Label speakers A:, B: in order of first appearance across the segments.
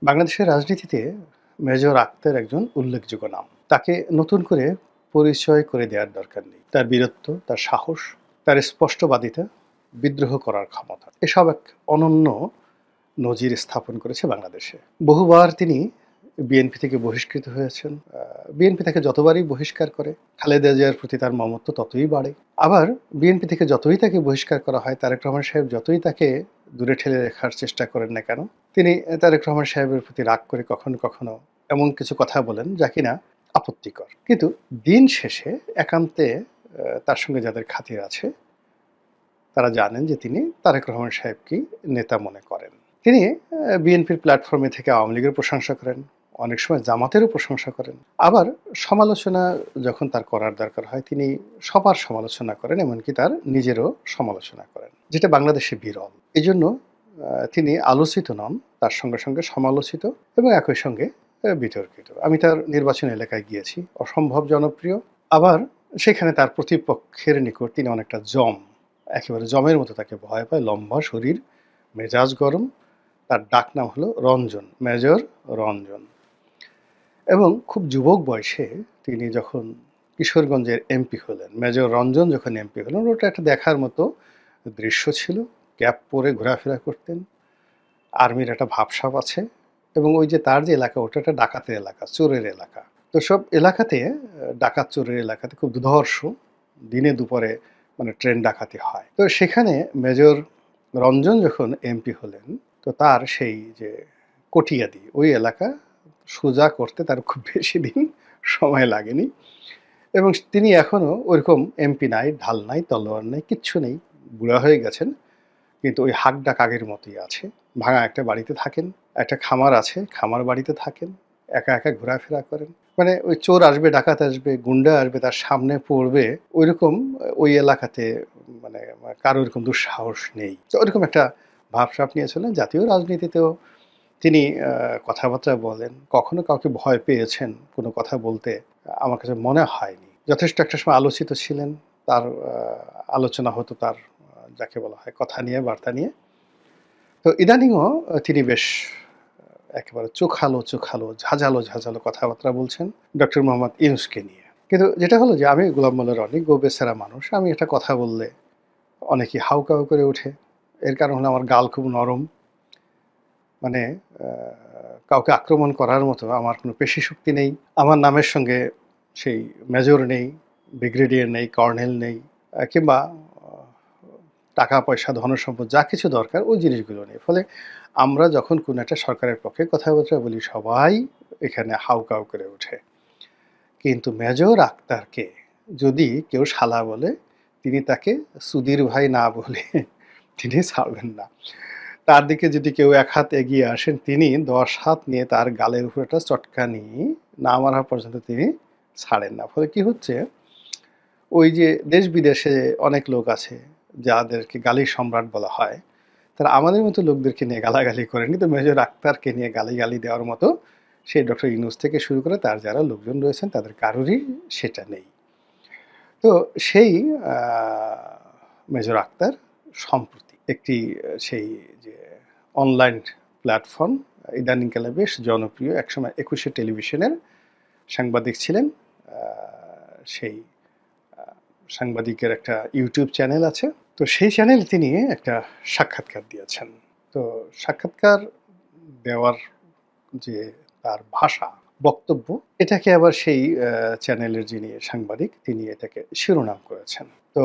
A: বাংলাদেশের রাজনীতিতে মেজর আক্তার একজন উল্লেখযোগ্য নাম। তাকে নতুন করে পরিচয় করে দেওয়ার দরকার নেই। তার বীরত্ব, তার সাহস, তার স্পষ্টবাদিতা, বিদ্রোহ করার ক্ষমতা এসব এক অনন্য নজির স্থাপন করেছে বাংলাদেশে। বহুবার তিনি বিএনপি থেকে বহিষ্কৃত হয়েছেন। বিএনপি তাকে যতবারই বহিষ্কার করে, খালেদা জিয়ার প্রতি তার মমত্ব ততই বাড়ে। আবার বিএনপি থেকে যতই তাকে বহিষ্কার করা হয়, তারেক রহমান সাহেব যতই তাকে দূরে ঠেলে রাখার চেষ্টা করেন না কেন, তিনি তারেক রহমান সাহেবের প্রতি রাগ করে কখনো কখনো এমন কিছু কথা বলেন যা কিনা আপত্তিকর। কিন্তু দিন শেষে একান্তে তার সঙ্গে যাদের খাতির আছে তারা জানেন যে তিনি তারেক রহমান সাহেবকেই নেতা মনে করেন। তিনি বিএনপির প্ল্যাটফর্মে থেকে আওয়ামী লীগের প্রশংসা করেন, অনেক সময় জামাতেরও প্রশংসা করেন। আবার সমালোচনা যখন তার করার দরকার হয় তিনি সবার সমালোচনা করেন, এমনকি তার নিজেরও সমালোচনা করেন, যেটা বাংলাদেশে বিরল। এই জন্য তিনি আলোচিত নন, তার সঙ্গে সঙ্গে সমালোচিত এবং একই সঙ্গে বিতর্কিত। আমি তার নির্বাচন এলাকায় গিয়েছি, অসম্ভব জনপ্রিয়। আবার সেখানে তার প্রতিপক্ষের নিকট তিনি অনেকটা জম, একেবারে জমের মতো তাকে ভয় পায়। লম্বা শরীর, মেজাজ গরম। তার ডাকনাম হলো রঞ্জন, মেজর রঞ্জন। এবং খুব যুবক বয়সে তিনি যখন কিশোরগঞ্জের এমপি হলেন, মেজর রঞ্জন যখন এমপি হলেন, ওটা একটা দেখার মতো দৃশ্য ছিল। ক্যাপ পরে ঘোরাফেরা করতেন, আর্মির একটা ভাবসাব আছে। এবং ওই যে তার যে এলাকা, ওটা একটা ডাকাতের এলাকা, চোরের এলাকা। তো সব এলাকাতে ডাকাত চোরের এলাকাতে খুব দুর্ধর্ষ দিনে দুপুরে মানে ট্রেন ডাকাতি হয়। তো সেখানে মেজর রঞ্জন যখন এমপি হলেন, তো তার সেই যে কটিয়াদি ওই এলাকা সোজা করতে তার খুব বেশি দিন সময় লাগেনি। এবং তিনি এখনও ওইরকম এমপি নাই, ঢাল নাই, তলোয়ার নাই, কিচ্ছু নেই, বুড়া হয়ে গেছেন। কিন্তু ওই হাক ডাক আগের মতোই আছে। ভাঙা একটা বাড়িতে থাকেন, একটা খামার আছে, খামার বাড়িতে থাকেন, একা একা ঘোরাফেরা করেন। মানে ওই চোর আসবে, ডাকাত আসবে, গুন্ডা আসবে, তার সামনে পড়বে, ওইরকম ওই এলাকাতে মানে কারো এরকম দুঃসাহস নেই। তো ওইরকম একটা ভাবসাব নিয়েছিলেন। জাতীয় রাজনীতিতেও তিনি কথাবার্তা বলেন, কখনো কাউকে ভয় পেয়েছেন কোনো কথা বলতে আমার কাছে মনে হয়নি। যথেষ্ট একটা সময় আলোচিত ছিলেন, তার আলোচনা হতো তার যাকে বলা হয় কথা নিয়ে, বার্তা নিয়ে। তো ইদানিংও তিনি বেশ একেবারে চোখালো চোখালো, ঝাঁঝালো ঝাঁঝালো কথাবার্তা বলছেন ডক্টর মোহাম্মদ ইউনূসকে নিয়ে। কিন্তু যেটা হলো যে আমি গোলাম মোল্লা রনি, গোবেচারা মানুষ, আমি একটা কথা বললে অনেকেই হাউকাউ করে ওঠে। এর কারণ হলো আমার গাল খুব নরম। মানে কাউকে আক্রমণ করার মতো আমার কোনো পেশি শক্তি নেই। আমার নামের সঙ্গে সেই মেজর নেই, ব্রিগেডিয়ার নেই, কর্নেল নেই, কিংবা টাকা পয়সা, ধনসম্পদ যা কিছু দরকার ওই জিনিসগুলো নেই। ফলে আমরা যখন কোনো একটা সরকারের পক্ষে কথাবার্তা বলি, সবাই এখানে হাউকাউ করে ওঠে। কিন্তু মেজর আক্তারকে যদি কেউ শালা বলে, তিনি তাকে সুধীর ভাই না বলে তিনি ছাড়বেন না। তার দিকে যদি কেউ এক হাত এগিয়ে আসেন, তিনি 10 হাত নিয়ে তার গালের উপর একটা চটকানি না মারা পর্যন্ত তিনি ছাড়েন না। ফলে কি হচ্ছে, ওই যে দেশ বিদেশে অনেক লোক আছে যাদেরকে গালি সম্রাট বলা হয়, তারা আমাদের মতো লোকদেরকে নিয়ে গালাগালি করেন, কিন্তু মেজর আক্তারকে নিয়ে গালি দেওয়ার মতো সেই ডক্টর ইউনূস থেকে শুরু করে তার যারা লোকজন রয়েছেন তাদের কারোরই সেটা নেই। তো সেই মেজর আক্তার সম্প্রতি একটি সেই যে অনলাইন প্ল্যাটফর্ম, ইদানিংকালে বেশ জনপ্রিয়, একসময় ২১শে টেলিভিশনের সাংবাদিক ছিলেন। সেই সাংবাদিকের একটা ইউটিউব চ্যানেল আছে। তো সেই চ্যানেলে তিনি একটা সাক্ষাৎকার দিয়েছেন। তো সাক্ষাৎকার দেওয়ার যে তার ভাষা, বক্তব্য, এটাকে আবার সেই চ্যানেলের যিনি সাংবাদিক তিনি এটাকে শিরোনাম করেছেন। তো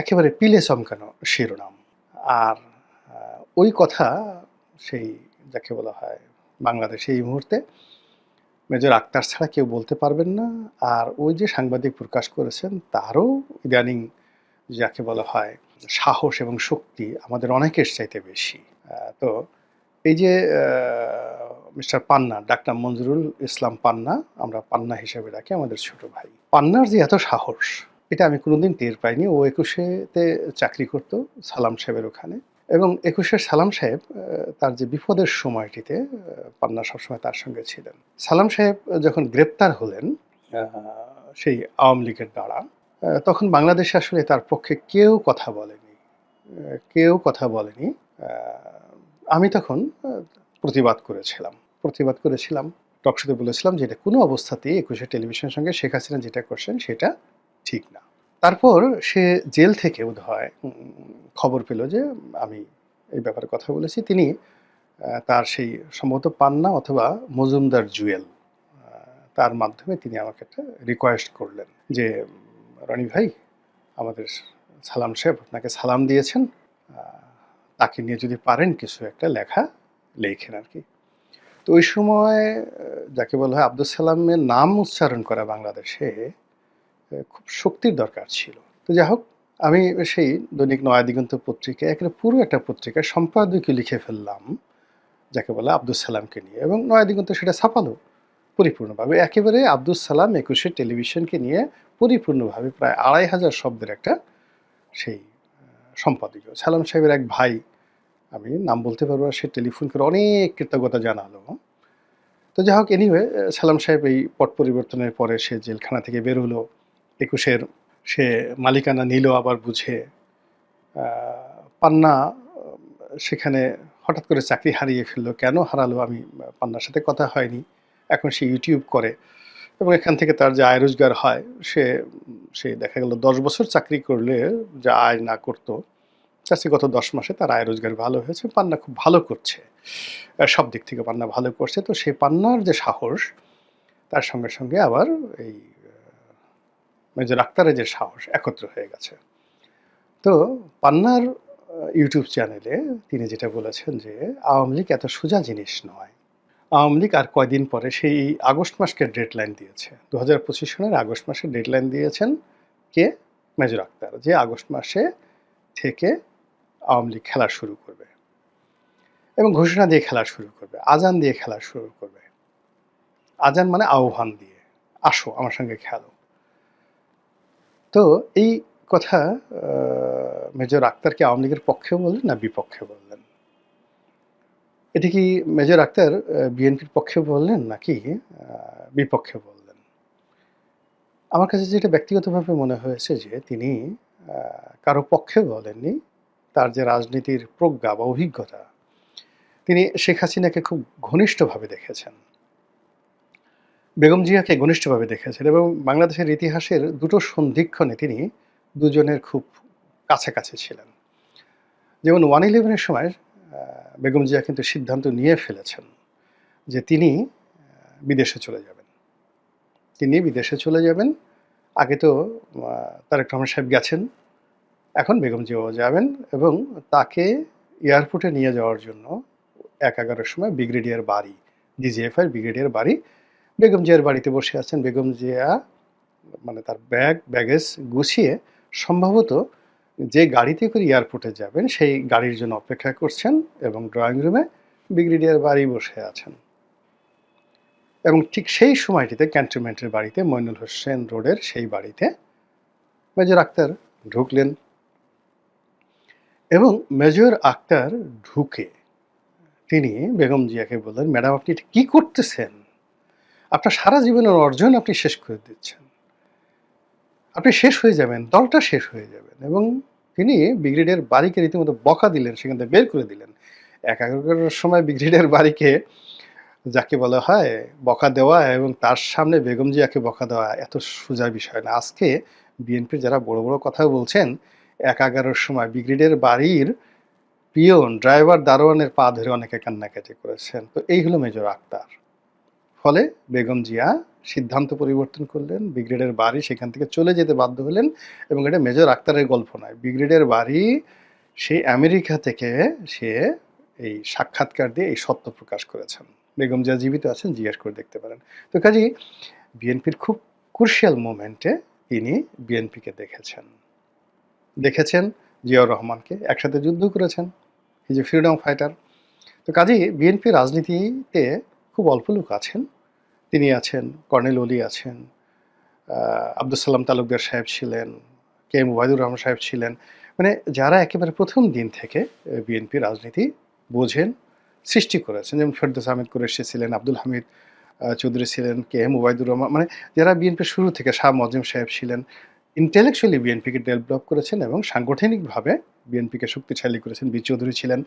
A: একেবারে পিলে চমকানো শিরোনাম। আর ওই কথা সেই যাকে বলা হয় বাংলাদেশে এই মুহূর্তে মেজর আক্তার ছাড়া কেউ বলতে পারবেন না। আর ওই যে সাংবাদিক প্রকাশ করেছেন তারও ইদানিং যাকে বলা হয় সাহস এবং শক্তি আমাদের অনেকের চাইতে বেশি। তো এই যে মিস্টার পান্না, ডাক্তার মঞ্জুরুল ইসলাম পান্না, আমরা পান্না হিসেবে ডাকি, আমাদের ছোট ভাই। পান্নার যে এত সাহস, এটা আমি কোনোদিন টের পাইনি। ও ২১শে চাকরি করত সালাম সাহেবের ওখানে, এবং ২১শে সালাম সাহেব তার যে বিপদের সময়টিতে পান্না সবসময় তার সঙ্গে ছিলেন। সালাম সাহেব যখন গ্রেপ্তার হলেন সেই আওয়ামী লীগের দ্বারা, তখন বাংলাদেশে আসলে তার পক্ষে কেউ কথা বলেনি, কেউ কথা বলেনি। আমি তখন প্রতিবাদ করেছিলাম। টকশোতে বলেছিলাম যে এটা কোনো অবস্থাতেই একুশে টেলিভিশনের সঙ্গে শেখ হাসিনা যেটা করছেন সেটা ঠিক না। তারপর সে জেল থেকে বোধহয় খবর পেল যে আমি এই ব্যাপারে কথা বলেছি। তিনি তার সেই সম্ভবত পান্না অথবা মজুমদার জুয়েল তার মাধ্যমে তিনি আমাকে একটা রিকোয়েস্ট করলেন যে, "রনি ভাই, আমাদের সালাম সাহেব আপনাকে সালাম দিয়েছেন। আ তাকে নিয়ে যদি পারেন কিছু একটা লেখা লেখেন আরকি।" তো ওই সময় যাকে বলা হয় আব্দুস সালামের নাম উচ্চারণ করা বাংলাদেশে খুব শক্তির দরকার ছিল। তো যাই হোক, আমি সেই দৈনিক নয়াদিগন্ত পত্রিকায় একেবারে পুরো একটা পত্রিকায় সম্পাদকীয় লিখে ফেললাম, যাকে বলে আব্দুস সালামকে নিয়ে, এবং নয়াদিগন্ত সেটা ছাপালো পরিপূর্ণভাবে। একেবারে আব্দুস সালাম একুশে টেলিভিশনকে নিয়ে পরিপূর্ণভাবে প্রায় ২,৫০০ শব্দের একটা সেই সম্পাদকীয়। সালাম সাহেবের এক ভাই, আমি নাম বলতে পারবো না, সে টেলিফোন করে অনেক কৃতজ্ঞতা জানালো। তো যাই হোক, এনিওয়ে সালাম সাহেব এই পট পরিবর্তনের পরে সে জেলখানা থেকে বের হলো। একুশের সে মালিকানা নিল আবার বুঝে। পান্না সেখানে হঠাৎ করে চাকরি হারিয়ে ফেললো। কেন হারালো আমি পান্নার সাথে কথা হয়নি। এখন সে ইউটিউব করে এবং এখান থেকে তার যে আয় রোজগার হয় সে সে দেখা গেল ১০ বছর চাকরি করলে যা আয় না করতো, তার চেয়ে গত ১০ মাসে তার আয় রোজগার ভালো হয়েছে। পান্না খুব ভালো করছে। সব দিক থেকে পান্না ভালো করছে। তো সেই পান্নার যে সাহস, তার সঙ্গে সঙ্গে আবার এই মেজর আক্তারের যে সাহস একত্র হয়ে গেছে। তো পান্নার ইউটিউব চ্যানেলে তিনি যেটা বলেছেন যে, আওয়ামী লীগ এত সোজা জিনিস নয়। আওয়ামী লীগ আর কয়দিন পরে সেই আগস্ট মাসকে ডেডলাইন দিয়েছে। ২০২৫ সনের আগস্ট মাসে ডেডলাইন দিয়েছেন কে? মেজর আক্তার, যে আগস্ট মাসে থেকে আওয়ামী লীগ খেলা শুরু করবে এবং ঘোষণা দিয়ে খেলা শুরু করবে, আজান দিয়ে খেলা শুরু করবে। আজান মানে আহ্বান দিয়ে, আসো আমার সঙ্গে খেলো। তো এই কথা মেজর আক্তারকে আওয়ামী লীগের পক্ষে বললেন না বিপক্ষে বললেন? এটি কি মেজর আক্তার বিএনপির পক্ষে বললেন নাকি বিপক্ষে বললেন? আমার কাছে যেটা ব্যক্তিগতভাবে মনে হয়েছে যে তিনি কারো পক্ষে বলেননি। তার যে রাজনীতির প্রজ্ঞা বা অভিজ্ঞতা, তিনি শেখ হাসিনাকে খুব ঘনিষ্ঠভাবে দেখেছেন, বেগম জিয়াকে ঘনিষ্ঠভাবে দেখেছেন এবং বাংলাদেশের ইতিহাসের দুটো সন্ধিক্ষণে তিনি দুজনের খুব কাছাকাছি ছিলেন। যেমন 1/11-এর সময় বেগম জিয়া কিন্তু সিদ্ধান্ত নিয়ে ফেলেছেন যে তিনি বিদেশে চলে যাবেন। তিনি বিদেশে চলে যাবেন। আগে তো তারেক রহমান সাহেব গেছেন, এখন বেগম জিয়াও যাবেন এবং তাকে এয়ারপোর্টে নিয়ে যাওয়ার জন্য ১/১১-র সময় ব্রিগেডিয়ার বাড়ি, ডিজিএফআইয়ের ব্রিগেডিয়ার বাড়ি, বেগম জিয়ার বাড়িতে বসে আছেন। বেগম জিয়া মানে তার ব্যাগেজ গুছিয়ে সম্ভবত যে গাড়িতে করে এয়ারপোর্টে যাবেন সেই গাড়ির জন্য অপেক্ষা করছেন এবং ড্রয়িং রুমে ব্রিগেডিয়ার বাড়ি বসে আছেন। এবং ঠিক সেই সময়টিতে ক্যান্টনমেন্টের বাড়িতে, মইনুল হোসেন রোডের সেই বাড়িতে মেজর আক্তার ঢুকলেন এবং মেজর আক্তার ঢুকে তিনি বেগম জিয়াকে বললেন, ম্যাডাম আপনি এটা কী করতেছেন? আপনার সারা জীবনের অর্জন আপনি শেষ করে দিচ্ছেন। আপনি শেষ হয়ে যাবেন, দলটা শেষ হয়ে যাবেন। এবং তিনি ব্রিগেডিয়ার বাড়িকে রীতিমতো বকা দিলেন, সেখান থেকে বের করে দিলেন। ১/১১-র সময় ব্রিগেডিয়ার বাড়িকে, যাকে বলা হয় বকা দেওয়া এবং তার সামনে বেগম জিয়াকে বকা দেওয়া এত সোজা বিষয় না। আজকে বিএনপির যারা বড় বড় কথা বলছেন, ১/১১-র সময় ব্রিগেডিয়ার বাড়ির পিয়ন, ড্রাইভার, দারোয়ানের পা ধরে অনেকে কান্নাকাটি করেছেন। তো এই হলো মেজর আক্তার। ফলে বেগম জিয়া সিদ্ধান্ত পরিবর্তন করলেন, ব্রিগেডিয়ার বাড়ি সেখান থেকে চলে যেতে বাধ্য হলেন। এবং এটা মেজর আক্তারের গল্প নয়, ব্রিগেডিয়ার বাড়ি সেই আমেরিকা থেকে সে এই সাক্ষাৎকার দিয়ে এই সত্য প্রকাশ করেছেন। বেগম জিয়া জীবিত আছেন, জিজ্ঞেস করে দেখতে পারেন। তো কাজেই বিএনপির খুব ক্রুশিয়াল মোমেন্টে তিনি বিএনপিকে দেখেছেন জিয়াউর রহমানকে, একসাথে যুদ্ধ করেছেন, এই যে ফ্রিডম ফাইটার। তো কাজেই বিএনপি রাজনীতিতে খুব অল্প লোক আছেন। তিনি আছেন, কর্নেল অলি আছেন, আব্দুস সালাম তালুকদার সাহেব ছিলেন, কে এম ওবায়দুর রহমান সাহেব ছিলেন। মানে যারা একেবারে প্রথম দিন থেকে বিএনপি রাজনীতি বোঝেন, সৃষ্টি করেছেন। যেমন ফেরদৌস আহমেদ কুরেশি ছিলেন, আব্দুল হামিদ চৌধুরী ছিলেন, কে এম ওবায়দুর রহমান, মানে যারা বিএনপির শুরু থেকে, শাহ মজিম সাহেব ছিলেন, ইন্টেলেকচুয়ালি বিএনপিকে ডেভেলপ করেছেন এবং সাংগঠনিকভাবে বিএনপিকে শক্তিশালী করেছেন। বি চৌধুরী ছিলেন।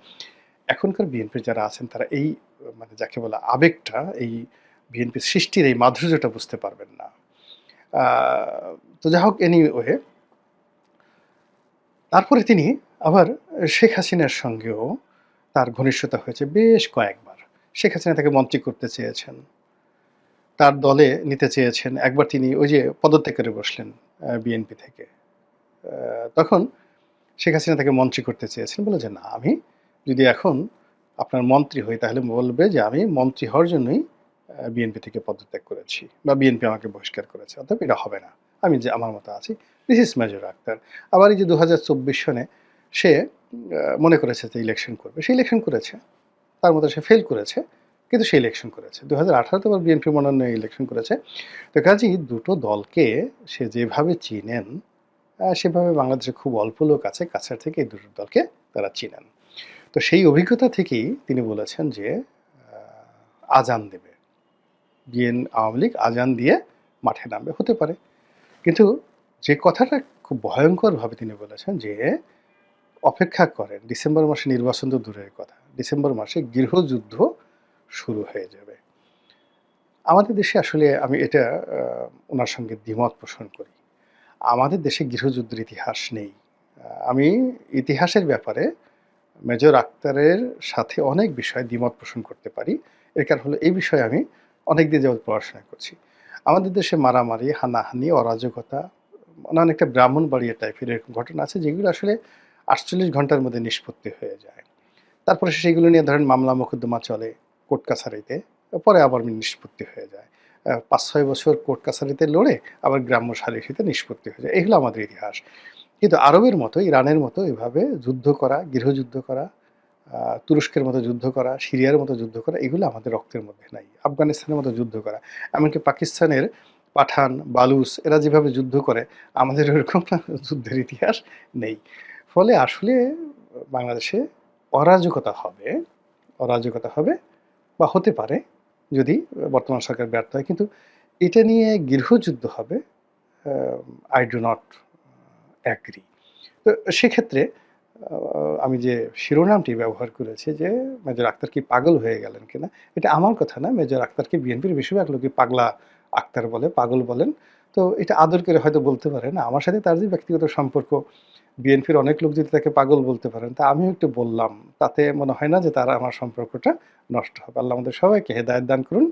A: এখনকার বিএনপির যারা আছেন তারা এই মানে যাকে বলে আবেগটা, এই বিএনপির সৃষ্টির এই মাধুর্যটা বুঝতে পারবেন না। আ তো যাই হোক এনিওয়ে তারপরে তিনি আবার শেখ হাসিনার সঙ্গেও তার ঘনিষ্ঠতা হয়েছে বেশ কয়েকবার। শেখ হাসিনা তাকে মন্ত্রী করতে চেয়েছেন। তার দলে নিতে চেয়েছেন। একবার তিনি ওই যে পদত্যাগ করে বসলেন বিএনপি থেকে। তখন শেখ হাসিনা তাকে মন্ত্রী করতে চেয়েছেন। বলল যে, "না, আমি যদি এখন আপনার মন্ত্রী হই তাহলে বলবে যে আমি মন্ত্রী হওয়ার জন্যই বিএনপি থেকে পদত্যাগ করেছি বা বিএনপি আমাকে বহিষ্কার করেছে। অতএব এটা হবে না। আমি যে আমার মতো আছি।" This is major Akhtar. আবার এই যে ২০২৪ সনে সে মনে করেছে যে ইলেকশন করবে। সে ইলেকশন করেছে। তার মতো সে ফেল করেছে। কিন্তু সে ইলেকশন করেছে। ২০১৮ তে আবার বিএনপি মনোনয়নে ইলেকশন করেছে। তো কাজেই দুটো দলকে সে যেভাবে চিনেন সেভাবে বাংলাদেশে খুব অল্প লোক আছে কাছের থেকে এই দুটো দলকে তারা চিনেন। তো সেই অভিজ্ঞতা থেকেই তিনি বলেছেন যে আজান দেবে। আওয়ামী লীগ আজান দিয়ে মাঠে নামবে। হতে পারে। কিন্তু যে কথাটা খুব ভয়ংকরভাবে তিনি বলেছেন যে, "অপেক্ষা করেন। ডিসেম্বর মাসে নির্বাচন তো দূরের কথা। ডিসেম্বর মাসে গৃহযুদ্ধ শুরু হয়ে যাবে।" আমাদের দেশে আসলে আমি এটা উনার সঙ্গে দ্বিমত পোষণ করি। আমাদের দেশে গৃহযুদ্ধের ইতিহাস নেই। আমি ইতিহাসের ব্যাপারে মেজর আক্তারের সাথে অনেক বিষয়ে দ্বিমত পোষণ করতে পারি। এর কারণ হলো এই বিষয়ে আমি অনেকদিন যাবৎ পড়াশোনা করছি। আমাদের দেশে মারামারি, হানাহানি, অরাজকতা মানে অনেকটা ব্রাহ্মণবাড়িয়া টাইপের এরকম ঘটনা আছে যেগুলো আসলে ৪৮ ঘন্টার মধ্যে নিষ্পত্তি হয়ে যায়। তারপরে সেগুলো নিয়ে ধরেন মামলা মোকদ্দমা চলে কোর্ট কাছারিতে। পরে আবার নিষ্পত্তি হয়ে যায়। ৫-৬ বছর কোর্ট কাছারিতে লড়ে আবার গ্রাম্য সালিসিতে নিষ্পত্তি হয়ে যায়। এগুলো আমাদের ইতিহাস। কিন্তু আরবের মতো, ইরানের মতো এভাবে যুদ্ধ করা, গৃহযুদ্ধ করা, তুরস্কের মতো যুদ্ধ করা, সিরিয়ার মতো যুদ্ধ করা এগুলো আমাদের রক্তের মধ্যে নাই। আফগানিস্তানের মতো যুদ্ধ করা। এমনকি পাকিস্তানের পাঠান, বালুচ এরা যেভাবে যুদ্ধ করে আমাদের ওরকম যুদ্ধের ইতিহাস নেই। ফলে আসলে বাংলাদেশে অরাজকতা হবে, অরাজকতা হবে বা হতে পারে যদি বর্তমান সরকার ব্যর্থ হয়। কিন্তু এটা নিয়ে গৃহযুদ্ধ হবে I do not agree. তো সেক্ষেত্রে আমি যে শিরোনামটি ব্যবহার করেছি যে মেজর আক্তার কি পাগল হয়ে গেলেন কিনা? এটা আমার কথা না। মেজর আক্তারকে বিএনপির বেশিরভাগ লোকই পাগলা আক্তার বলে, পাগল বলেন। তো এটা আদর করে হয়তো বলতে পারেন। আমার সাথে তার যে ব্যক্তিগত সম্পর্ক, বিএনপির অনেক লোক যদি তাকে পাগল বলতে পারেন, তা আমিও একটু বললাম। তাতে মনে হয় না যে তারা আমার সম্পর্কটা নষ্ট হবে। আল্লাহ আমাদের সবাইকে হেদায়েত দান করুন।